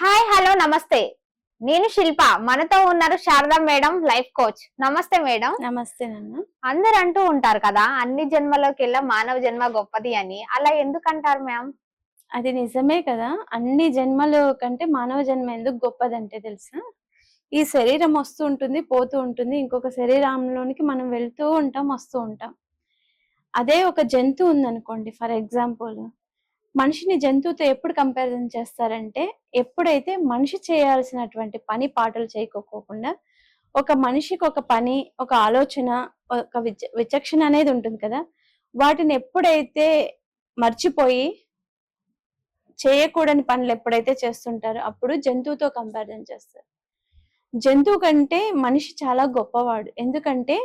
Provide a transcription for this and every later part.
Hi hello నమస్తే. నేను శిల్ప. మనతో ఉన్నారు శారదా మేడం, లైఫ్ కోచ్. నమస్తే మేడం. నమస్తే నాన్న. అందరు అంటూ ఉంటారు కదా, అన్ని జన్మలోకెల్లా మానవ జన్మ గొప్పది అని. అలా ఎందుకంటారు మ్యామ్? అది నిజమే కదా. అన్ని జన్మలు కంటే మానవ జన్మ ఎందుకు గొప్పదంటే తెలుసా? ఈ శరీరం వస్తూ ఉంటుంది, పోతూ ఉంటుంది. ఇంకొక శరీరంలోనికి మనం వెళ్తూ ఉంటాం, వస్తూ ఉంటాం. అదే ఒక జంతువు ఉందనుకోండి, ఫర్ ఎగ్జాంపుల్ మనిషిని జంతువుతో ఎప్పుడు కంపారిజన్ చేస్తారంటే, ఎప్పుడైతే మనిషి చేయాల్సినటువంటి పని పాటలు చేయకోకుండా ఒక మనిషికి ఒక పని, ఒక ఆలోచన, ఒక విచక్షణ అనేది ఉంటుంది కదా. వాటిని ఎప్పుడైతే మర్చిపోయి చేయకూడని పనులు ఎప్పుడైతే చేస్తుంటారో అప్పుడు జంతువుతో కంపారిజన్ చేస్తారు. జంతువు కంటే మనిషి చాలా గొప్పవాడు. ఎందుకంటే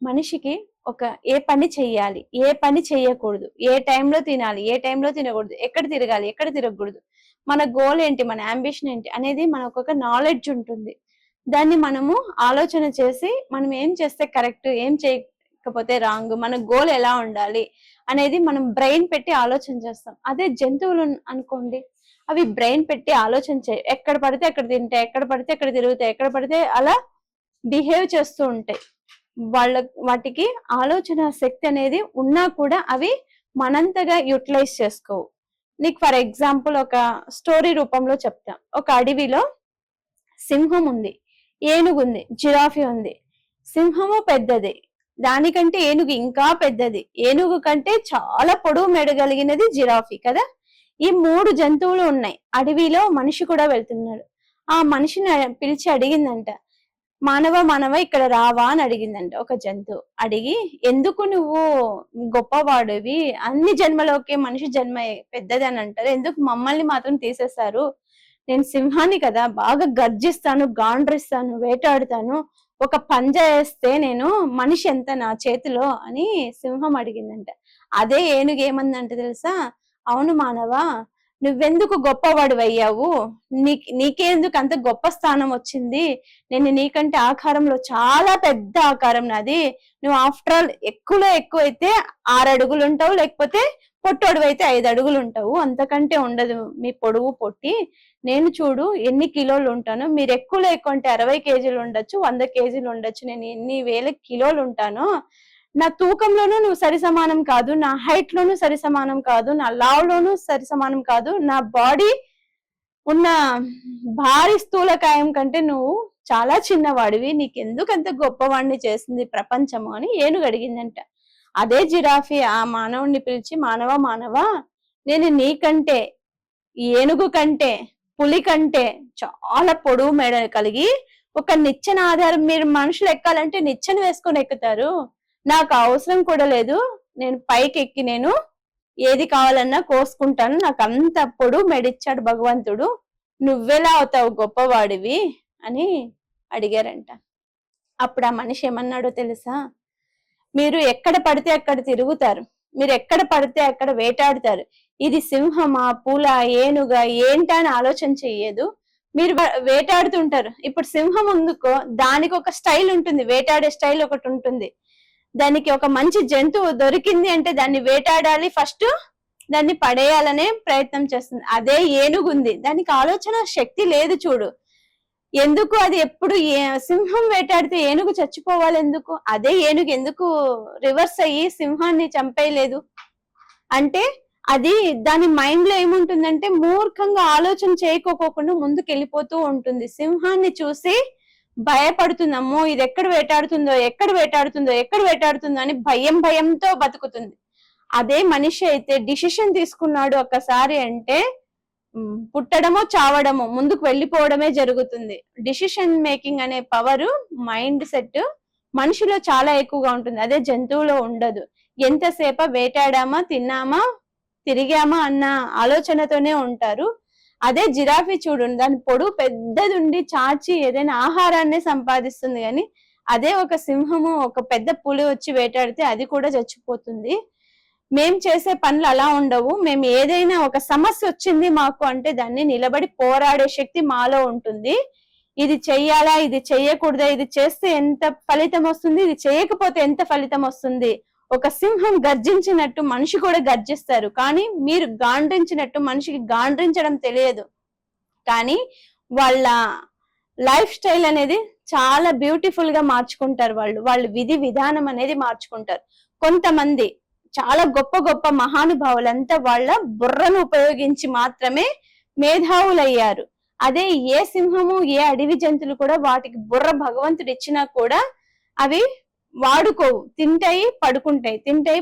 మనిషికి ఒక ఏ పని చెయ్యాలి, ఏ పని చెయ్యకూడదు, ఏ టైంలో తినాలి, ఏ టైంలో తినకూడదు, ఎక్కడ తిరగాలి, ఎక్కడ తిరగకూడదు, మన గోల్ ఏంటి, మన అంబిషన్ ఏంటి అనేది మనకు ఒక నాలెడ్జ్ ఉంటుంది. దాన్ని మనము ఆలోచన చేసి మనం ఏం చేస్తే కరెక్ట్, ఏం చేయకపోతే రాంగ్, మన గోల్ ఎలా ఉండాలి అనేది మనం బ్రెయిన్ పెట్టి ఆలోచన చేస్తాం. అదే జంతువులు అనుకోండి, అవి బ్రెయిన్ పెట్టి ఆలోచన చేయ, ఎక్కడ పడితే అక్కడ తింటాయి, ఎక్కడ పడితే అక్కడ తిరుగుతాయి, ఎక్కడ పడితే అలా బిహేవ్ చేస్తూ ఉంటాయి. వాటికి ఆలోచన శక్తి అనేది ఉన్నా కూడా అవి మనంతగా యూటిలైజ్ చేసుకోవు. నీకు ఫర్ ఎగ్జాంపుల్ ఒక స్టోరీ రూపంలో చెప్తాం. ఒక అడవిలో సింహం ఉంది, ఏనుగు ఉంది, జిరాఫీ ఉంది. సింహము పెద్దది, దానికంటే ఏనుగు ఇంకా పెద్దది, ఏనుగు కంటే చాలా పొడవు మెడగలిగినది జిరాఫీ కదా. ఈ 3 జంతువులు ఉన్నాయి. అడవిలో మనిషి కూడా వెళ్తున్నాడు. ఆ మనిషిని పిలిచి అడిగిందంట, మానవ ఇక్కడ రావా అని అడిగిందంట ఒక జంతువు. అడిగి, ఎందుకు నువ్వు గొప్పవాడివి, అన్ని జన్మలోకే మనిషి జన్మ పెద్దది అని అంటారు, ఎందుకు మమ్మల్ని మాత్రం తీసేస్తారు? నేను సింహాన్ని కదా, బాగా గర్జిస్తాను, గాండ్రిస్తాను, వేటాడుతాను, ఒక పంజా వేస్తే నేను మనిషి ఎంత నా చేతిలో అని సింహం అడిగిందంట. అదే ఏనుగు ఏమందంటే తెలుసా, అవును మానవ, నువ్వెందుకు గొప్పవాడివయ్యావు, నీకెందుకు అంత గొప్ప స్థానం వచ్చింది, నేను నీకంటే ఆకారంలో చాలా పెద్ద ఆకారం నాది, నువ్వు ఆఫ్టర్ ఆల్ ఎక్కువ అయితే 6 అడుగులు ఉంటావు, లేకపోతే పొట్టోడు అయితే 5 అడుగులు ఉంటావు, అంతకంటే ఉండదు మీ పొడవు పొట్టి. నేను చూడు ఎన్ని కిలోలు ఉంటాను, మీరు ఎక్కువ అంటే 60 కేజీలు ఉండొచ్చు, 100 కేజీలు ఉండొచ్చు, నేను ఎన్ని వేల కిలోలు ఉంటాను. నా తూకంలోనూ నువ్వు సరి సమానం కాదు, నా హైట్ లోను సరి సమానం కాదు, నా లావ్ లోను సరి సమానం కాదు, నా బాడీ ఉన్న భారీ స్థూలకాయం కంటే నువ్వు చాలా చిన్నవాడివి, నీకెందుకు అంత గొప్పవాడిని చేసింది ప్రపంచము అని ఏనుగు అడిగిందంట. అదే జిరాఫీ ఆ మానవుణ్ణి పిలిచి, మానవ నేను నీకంటే, ఏనుగు కంటే, పులి కంటే చాలా పొడవు మెడ కలిగి ఒక నిచ్చెన ఆధారం, మీరు మనుషులు ఎక్కాలంటే నిచ్చెన వేసుకొని ఎక్కుతారు, నాకు అవసరం కూడా లేదు, నేను పైకి ఎక్కి నేను ఏది కావాలన్నా కోసుకుంటాను, నాకు అంత పొడవు మెడిచ్చాడు భగవంతుడు, నువ్వెలా అవుతావు గొప్పవాడివి అని అడిగారంట. అప్పుడు ఆ మనిషి ఏమన్నాడో తెలుసా, మీరు ఎక్కడ పడితే అక్కడ తిరుగుతారు, మీరు ఎక్కడ పడితే అక్కడ వేటాడుతారు, ఇది సింహమా, పూల, ఏనుగా ఏంటా అని ఆలోచన చెయ్యదు, మీరు వేటాడుతుంటారు. ఇప్పుడు సింహం ఉందుకో, దానికి ఒక స్టైల్ ఉంటుంది, వేటాడే స్టైల్ ఒకటి ఉంటుంది. దానికి ఒక మంచి జంతువు దొరికింది అంటే దాన్ని వేటాడాలి, ఫస్ట్ దాన్ని పడేయాలనే ప్రయత్నం చేస్తుంది. అదే ఏనుగుంది, దానికి ఆలోచన శక్తి లేదు చూడు, ఎందుకు అది ఎప్పుడు సింహం వేటాడితే ఏనుగు చచ్చిపోవాలి ఎందుకు, అదే ఏనుగు ఎందుకు రివర్స్ అయ్యి సింహాన్ని చంపేయలేదు అంటే, అది దాని మైండ్ లో ఏముంటుందంటే మూర్ఖంగా ఆలోచన చేయకోకుండా ముందుకు వెళ్ళిపోతూ ఉంటుంది. సింహాన్ని చూసి భయపడుతుంది, అమ్మో ఇది ఎక్కడ వేటాడుతుందో అని భయంతో బతుకుతుంది. అదే మనిషి అయితే డిసిషన్ తీసుకున్నాడు ఒక్కసారి అంటే పుట్టడమో చావడమో, ముందుకు వెళ్ళిపోవడమే జరుగుతుంది. డిసిషన్ మేకింగ్ అనే పవర్, మైండ్ సెట్ మనిషిలో చాలా ఎక్కువగా ఉంటుంది, అదే జంతువులో ఉండదు. ఎంతసేపు వేటాడామా, తిన్నామా, తిరిగామా అన్న ఆలోచనతోనే ఉంటారు. అదే జిరాఫీ చూడండి, దాని పొడుగు పెద్దది ఉండి చాచి ఏదైనా ఆహారాన్ని సంపాదిస్తుంది, కానీ అదే ఒక సింహము, ఒక పెద్ద పులి వచ్చి వేటాడితే అది కూడా చచ్చిపోతుంది. మేం చేసే పనులు అలా ఉండవు, మేము ఏదైనా ఒక సమస్య వచ్చింది మాకు అంటే దాన్ని నిలబడి పోరాడే శక్తి మాలో ఉంటుంది. ఇది చెయ్యాలా, ఇది చెయ్యకూడదా, ఇది చేస్తే ఎంత ఫలితం వస్తుంది, ఇది చేయకపోతే ఎంత ఫలితం వస్తుంది. ఒక సింహం గర్జించినట్టు మనిషి కూడా గర్జిస్తారు, కానీ మీరు గాండ్రించినట్టు మనిషికి గాండ్రించడం తెలియదు. కానీ వాళ్ళ లైఫ్ స్టైల్ అనేది చాలా బ్యూటిఫుల్ గా మార్చుకుంటారు. వాళ్ళు విధి విధానం అనేది మార్చుకుంటారు. కొంతమంది చాలా గొప్ప గొప్ప మహానుభావులంతా వాళ్ళ బుర్రను ఉపయోగించి మాత్రమే మేధావులయ్యారు. అదే ఏ సింహము ఏ అడవి జంతువులు కూడా వాటికి బుర్ర భగవంతుడు ఇచ్చినా కూడా అవి వాడుకోవు. తింటాయి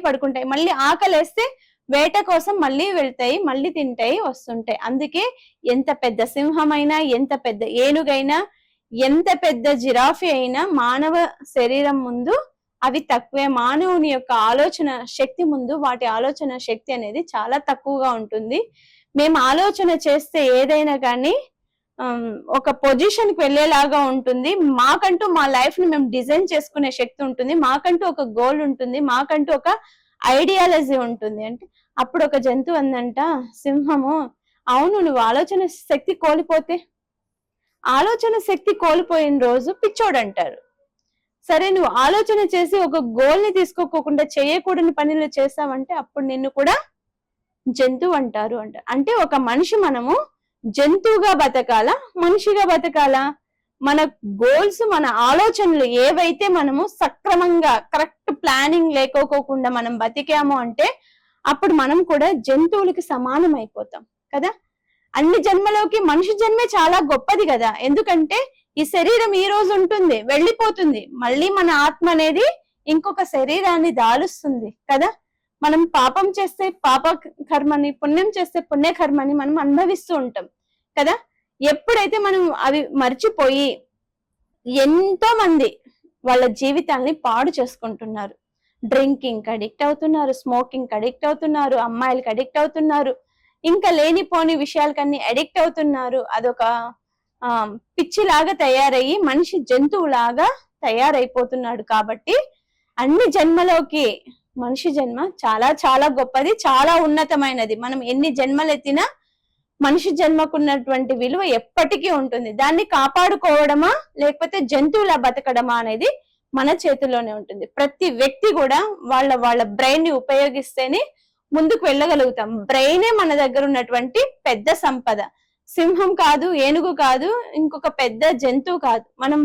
పడుకుంటాయి, మళ్ళీ ఆకలేస్తే వేట కోసం మళ్ళీ వెళ్తాయి, మళ్ళీ తింటాయి, వస్తుంటాయి. అందుకే ఎంత పెద్ద సింహమైనా, ఎంత పెద్ద ఏనుగైనా, ఎంత పెద్ద జిరాఫీ అయినా మానవ శరీరం ముందు అవి తక్కువే. మానవుని యొక్క ఆలోచన శక్తి ముందు వాటి ఆలోచన శక్తి అనేది చాలా తక్కువగా ఉంటుంది. మేము ఆలోచన చేస్తే ఏదైనా కానీ ఒక పొజిషన్ కి వెళ్ళేలాగా ఉంటుంది. మాకంటూ మా లైఫ్ ని మేము డిజైన్ చేసుకునే శక్తి ఉంటుంది, మాకంటూ ఒక గోల్ ఉంటుంది, మాకంటూ ఒక ఐడియాలజీ ఉంటుంది. అంటే అప్పుడు ఒక జంతువు అందంట సింహము, అవును నువ్వు ఆలోచన శక్తి కోల్పోతే, ఆలోచన శక్తి కోల్పోయిన రోజు పిచ్చోడు అంటారు. సరే నువ్వు ఆలోచన చేసి ఒక గోల్ ని తీసుకోకుండా చేయకూడని పనులు చేసావంటే అప్పుడు నిన్ను కూడా జంతువు అంటారు అంట. అంటే ఒక మనిషి మనము జంతువుగా బతకాలా, మనిషిగా బతకాలా? మన గోల్స్, మన ఆలోచనలు ఏవైతే మనము సక్రమంగా కరెక్ట్ ప్లానింగ్ లేకోకుండా మనం బతికాము అంటే అప్పుడు మనం కూడా జంతువులకి సమానం అయిపోతాం కదా. అన్ని జన్మలోకి మనిషి జన్మే చాలా గొప్పది కదా. ఎందుకంటే ఈ శరీరం ఈ రోజు ఉంటుంది, వెళ్ళిపోతుంది, మళ్ళీ మన ఆత్మ అనేది ఇంకొక శరీరాన్ని దాలుస్తుంది కదా. మనం పాపం చేస్తే పాప కర్మని, పుణ్యం చేస్తే పుణ్య కర్మని మనం అనుభవిస్తూ ఉంటాం కదా. ఎప్పుడైతే మనం అవి మర్చిపోయి ఎంతో మంది వాళ్ళ జీవితాల్ని పాడు చేసుకుంటున్నారు. డ్రింకింగ్ అడిక్ట్ అవుతున్నారు, స్మోకింగ్ అడిక్ట్ అవుతున్నారు, అమ్మాయిలకి అడిక్ట్ అవుతున్నారు, ఇంకా లేనిపోని విషయాలకన్నీ అడిక్ట్ అవుతున్నారు. అదొక పిచ్చిలాగా తయారయ్యి మనిషి జంతువులాగా తయారైపోతున్నాడు. కాబట్టి అన్ని జన్మలోకి మనిషి జన్మ చాలా చాలా గొప్పది, చాలా ఉన్నతమైనది. మనం ఎన్ని జన్మలు ఎత్తినా మనిషి జన్మకున్నటువంటి విలువ ఎప్పటికీ ఉంటుంది. దాన్ని కాపాడుకోవడమా లేకపోతే జంతువులా బతకడమా అనేది మన చేతుల్లోనే ఉంటుంది. ప్రతి వ్యక్తి కూడా వాళ్ళ బ్రెయిన్ ని ఉపయోగిస్తేనే ముందుకు వెళ్ళగలుగుతాం. బ్రెయినే మన దగ్గర ఉన్నటువంటి పెద్ద సంపద. సింహం కాదు, ఏనుగు కాదు, ఇంకొక పెద్ద జంతువు కాదు. మనం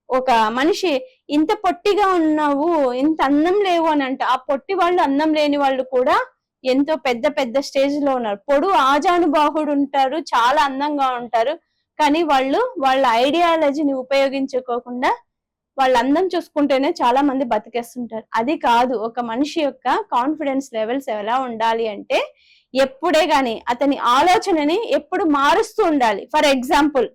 ఒక మనిషి ఇంత పొట్టిగా ఉన్నావు, ఇంత అందం లేవు అని అంట. ఆ పొట్టి వాళ్ళు, అందం లేని వాళ్ళు కూడా ఎంతో పెద్ద పెద్ద స్టేజ్ లో ఉన్నారు. పొడు ఆజానుబాహుడు ఉంటారు, చాలా అందంగా ఉంటారు, కానీ వాళ్ళు వాళ్ళ ఐడియాలజీని ఉపయోగించుకోకుండా వాళ్ళ అందం చూసుకుంటేనే చాలా మంది బతికేస్తుంటారు. అది కాదు, ఒక మనిషి యొక్క కాన్ఫిడెన్స్ లెవెల్స్ ఎలా ఉండాలి అంటే ఎప్పుడే గాని అతని ఆలోచనని ఎప్పుడు మారుస్తూ ఉండాలి. ఫర్ ఎగ్జాంపుల్,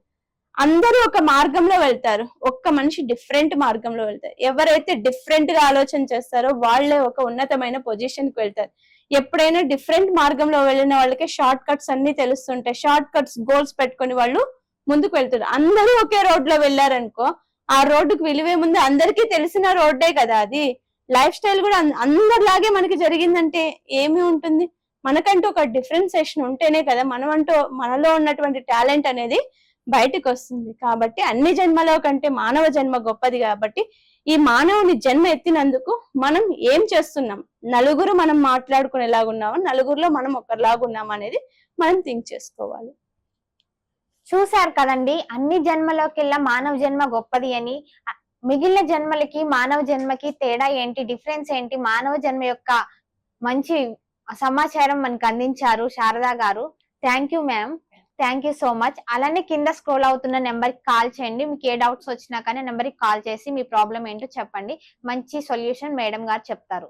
అందరూ ఒక మార్గంలో వెళ్తారు, ఒక్క మనిషి డిఫరెంట్ మార్గంలో వెళ్తారు. ఎవరైతే డిఫరెంట్ గా ఆలోచన చేస్తారో వాళ్ళే ఒక ఉన్నతమైన పొజిషన్ కి వెళ్తారు. ఎప్పుడైనా డిఫరెంట్ మార్గంలో వెళ్ళిన వాళ్ళకి షార్ట్ కట్స్ అన్ని తెలుస్తుంటాయి. షార్ట్ కట్స్ గోల్స్ పెట్టుకుని వాళ్ళు ముందుకు వెళ్తారు. అందరూ ఒకే రోడ్ లో వెళ్ళారనుకో, ఆ రోడ్డుకు విలువే ముందు అందరికీ తెలిసిన రోడ్డే కదా అది. లైఫ్ స్టైల్ కూడా అందరిలాగే మనకి జరిగిందంటే ఏమి ఉంటుంది? మనకంటూ ఒక డిఫరెన్సియేషన్ ఉంటేనే కదా మనమంటూ మనలో ఉన్నటువంటి టాలెంట్ అనేది బయటకు వస్తుంది. కాబట్టి అన్ని జన్మలో కంటే మానవ జన్మ గొప్పది. కాబట్టి ఈ మానవుని జన్మ ఎత్తినందుకు మనం ఏం చేస్తున్నాం, నలుగురు మనం మాట్లాడుకునేలాగున్నామా, నలుగురులో మనం ఒకరిలాగున్నామా అనేది మనం థింక్ చేసుకోవాలి. చూశారు కదండి, అన్ని జన్మలోకెల్లా మానవ జన్మ గొప్పది అని. మిగిలిన జన్మలకి మానవ జన్మకి తేడా ఏంటి, డిఫరెన్స్ ఏంటి, మానవ జన్మ యొక్క మంచి సమాచారం మనకు అందించారు శారదా గారు. Thank you ma'am, thank you so much. అలానే కింద స్క్రోల్ అవుతున్న నెంబర్ కి కాల్ చేయండి. మీకు ఏ డౌట్స్ వచ్చినా కానీ నెంబర్ కి కాల్ చేసి మీ ప్రాబ్లం ఏంటో చెప్పండి. మంచి సొల్యూషన్ మేడం గారు చెప్తారు.